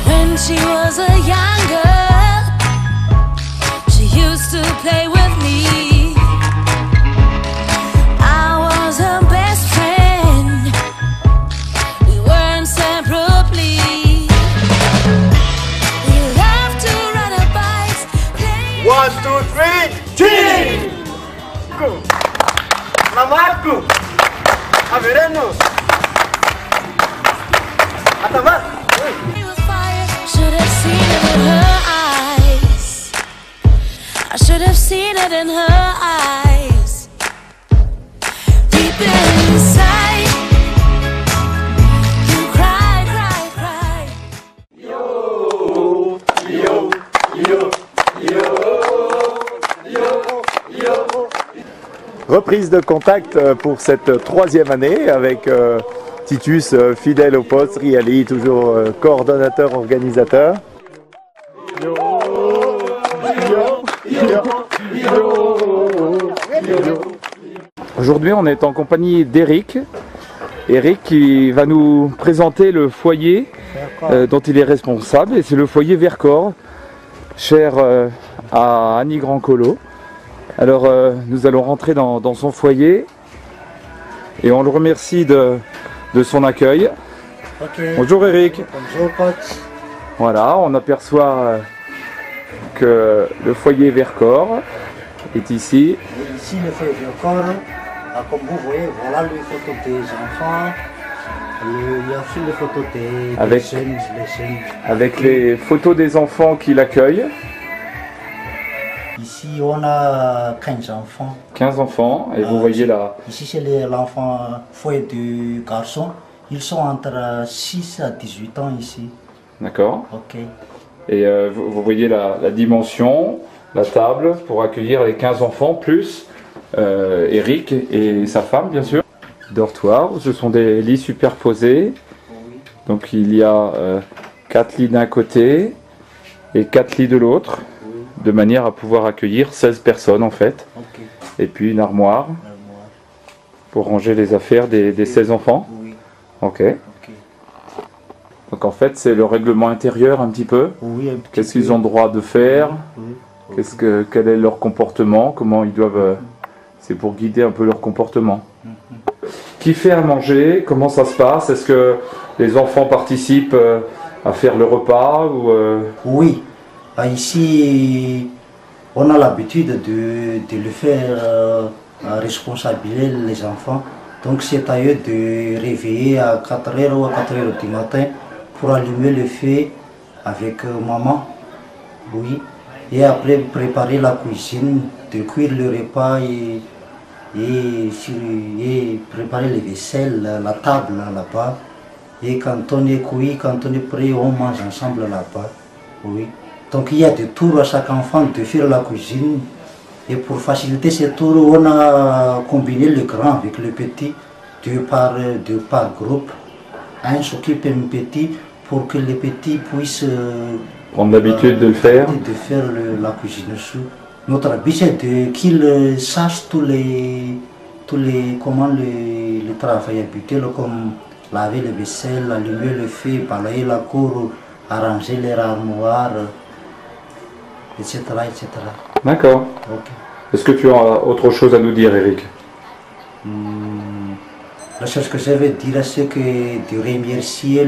When she was a young girl, she used to play with me. I was her best friend. We were inseparably. We loved to ride our bikes. Play 1, 2, 3, cheese! Namatku! Avereno! Atamat! with fire. Should have seen it in her eyes. I should have seen it in her eyes. Deep inside, you cry, cry, cry. Reprise de contact pour cette troisième année avec Titus, fidèle au poste, Riali, toujours coordonnateur, organisateur. Aujourd'hui, on est en compagnie d'Eric. Eric qui va nous présenter le foyer dont il est responsable, et c'est le foyer Vercors, cher à Annie Grand-Colo. Alors nous allons rentrer dans son foyer et on le remercie de son accueil. Okay. Bonjour Eric. Bonjour coach. Voilà, on aperçoit que le foyer Vercors est ici. Et ici le foyer Vercors, comme vous voyez, voilà les photos des enfants. Il y a aussi les photos des jeunes, avec les photos des enfants qui l'accueillent. Ici on a 15 enfants. 15 enfants, et vous voyez là. Ici c'est l'enfant foyer du garçon. Ils sont entre 6 à 18 ans ici. D'accord. Ok. Et vous voyez la dimension, la table pour accueillir les 15 enfants, plus Eric et sa femme bien sûr. Dortoir, ce sont des lits superposés. Oui. Donc il y a 4 lits d'un côté et 4 lits de l'autre, de manière à pouvoir accueillir 16 personnes en fait. Ok. Et puis une armoire pour ranger les affaires des 16 enfants. Oui. Ok. Ok. Donc en fait c'est le règlement intérieur un petit peu. Oui, un petit Qu'est-ce peu. qu'ils ont le droit de faire? Oui. Quel est leur comportement? Comment ils doivent... c'est pour guider un peu leur comportement. Qui fait à manger? Comment ça se passe? Est-ce que les enfants participent à faire le repas ou Oui. Ici, on a l'habitude de le faire responsabiliser les enfants. Donc c'est à eux de réveiller à 4h ou à 4h du matin pour allumer le feu avec maman. Oui. Et après préparer la cuisine, de cuire le repas et préparer les vaisselles, la table là-bas. Et quand on est cuit, quand on est prêt, on mange ensemble là-bas. Oui. Donc il y a des tours à chaque enfant de faire la cuisine. Et pour faciliter ces tours, on a combiné le grand avec le petit, deux par groupe. Un s'occupe un petit pour que les petits puissent prendre l'habitude de le faire? De faire la cuisine sous. Notre but c'est qu'ils sachent comment le travail habituel, comme laver le vaisselle, allumer le feu, balayer la cour, arranger les armoires, etc. etc. D'accord. Okay. Est-ce que tu as autre chose à nous dire, Eric? La chose que je veux dire, c'est que de remercier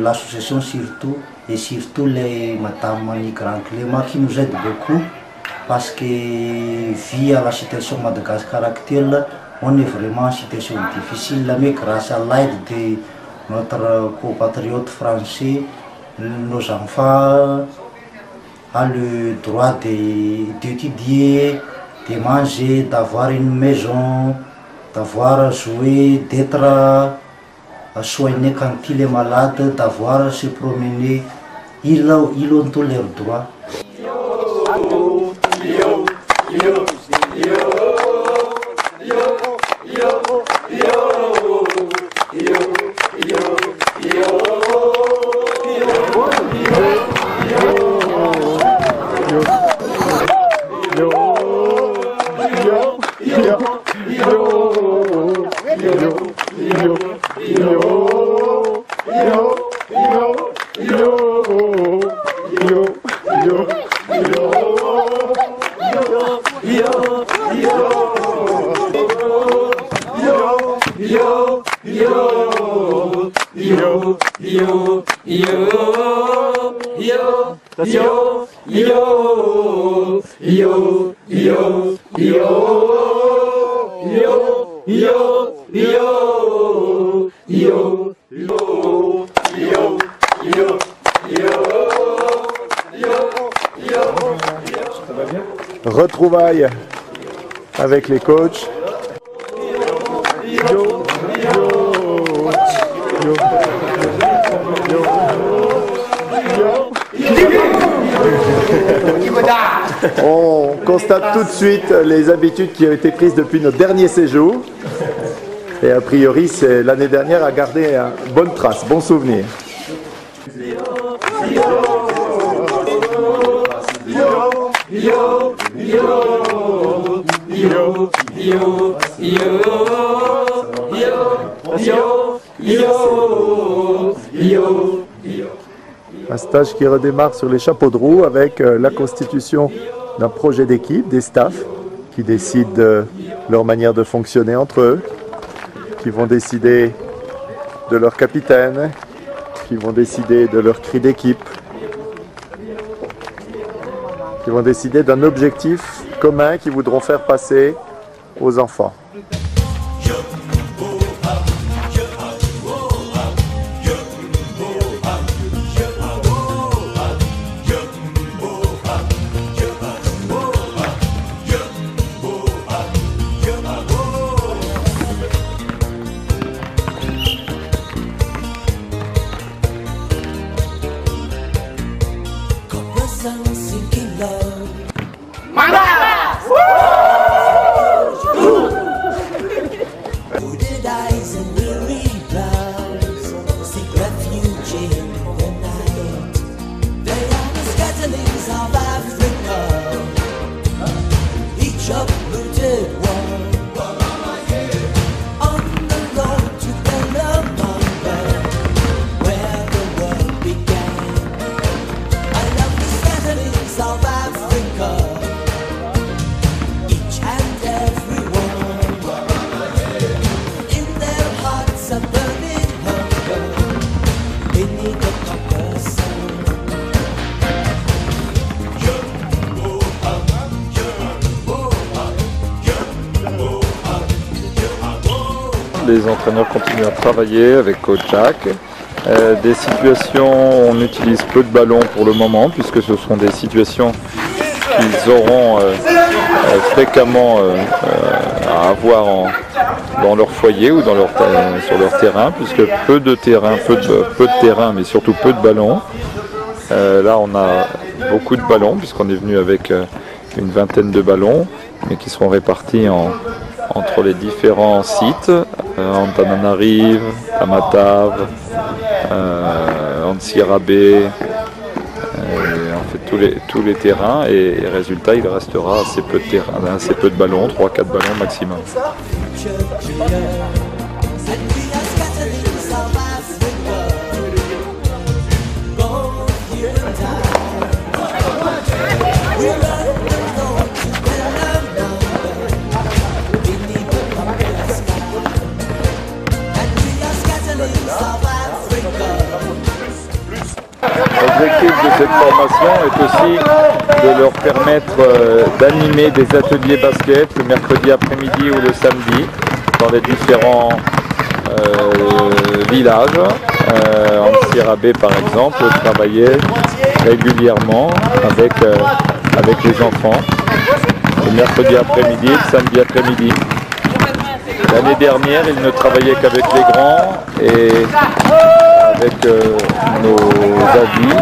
l'association surtout, et surtout Madame Annie Grand-Colo qui nous aide beaucoup, parce que via la situation Madagascar actuelle, on est vraiment en situation difficile, mais grâce à l'aide de notre compatriote français, nos enfants ont le droit d'étudier, de manger, d'avoir une maison, d'avoir joué, d'être soigné quand il est malade, d'avoir se promener. Ils ont tous leurs droits. Yo. Retrouvailles avec les coachs. On constate tout de suite les habitudes qui ont été prises depuis notre dernier séjour. Et a priori, c'est l'année dernière à garder une bonne trace, bon souvenir. Un stage qui redémarre sur les chapeaux de roue avec la constitution d'un projet d'équipe, des staffs qui décident de leur manière de fonctionner entre eux, qui vont décider de leur capitaine, qui vont décider de leur cri d'équipe, qui vont décider d'un objectif commun qu'ils voudront faire passer aux enfants. Les entraîneurs continuent à travailler avec coach Jacques. Des situations, on utilise peu de ballons pour le moment puisque ce sont des situations qu'ils auront fréquemment à avoir dans leur foyer ou sur leur terrain, puisque peu de terrain, mais surtout peu de ballons. Là on a beaucoup de ballons puisqu'on est venu avec une vingtaine de ballons, mais qui seront répartis entre les différents sites, Antananarive, Tamatave, Antsirabe, en fait tous les terrains, et résultat il restera assez peu de terrain, assez peu de ballons, 3-4 ballons maximum. L'objectif de cette formation est aussi de leur permettre d'animer des ateliers basket le mercredi après-midi ou le samedi dans les différents villages. En Sirabé par exemple, travailler régulièrement avec les enfants le mercredi après-midi et le samedi après-midi. L'année dernière, ils ne travaillaient qu'avec les grands et avec nos avis,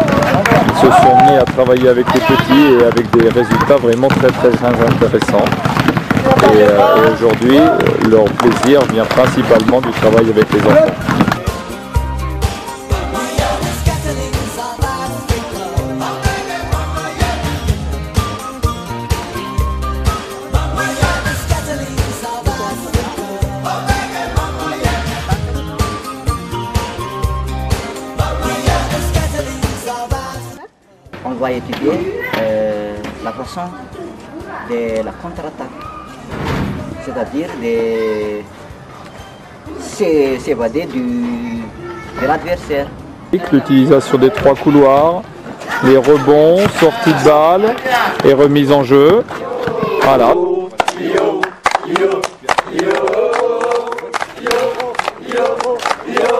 ils se sont mis à travailler avec les petits et avec des résultats vraiment très intéressants. Et aujourd'hui, leur plaisir vient principalement du travail avec les enfants. va étudier la façon de la contre-attaque, c'est-à-dire de s'évader de l'adversaire. L'utilisation des 3 couloirs, les rebonds, sorties de balles et remise en jeu. Voilà. Yo,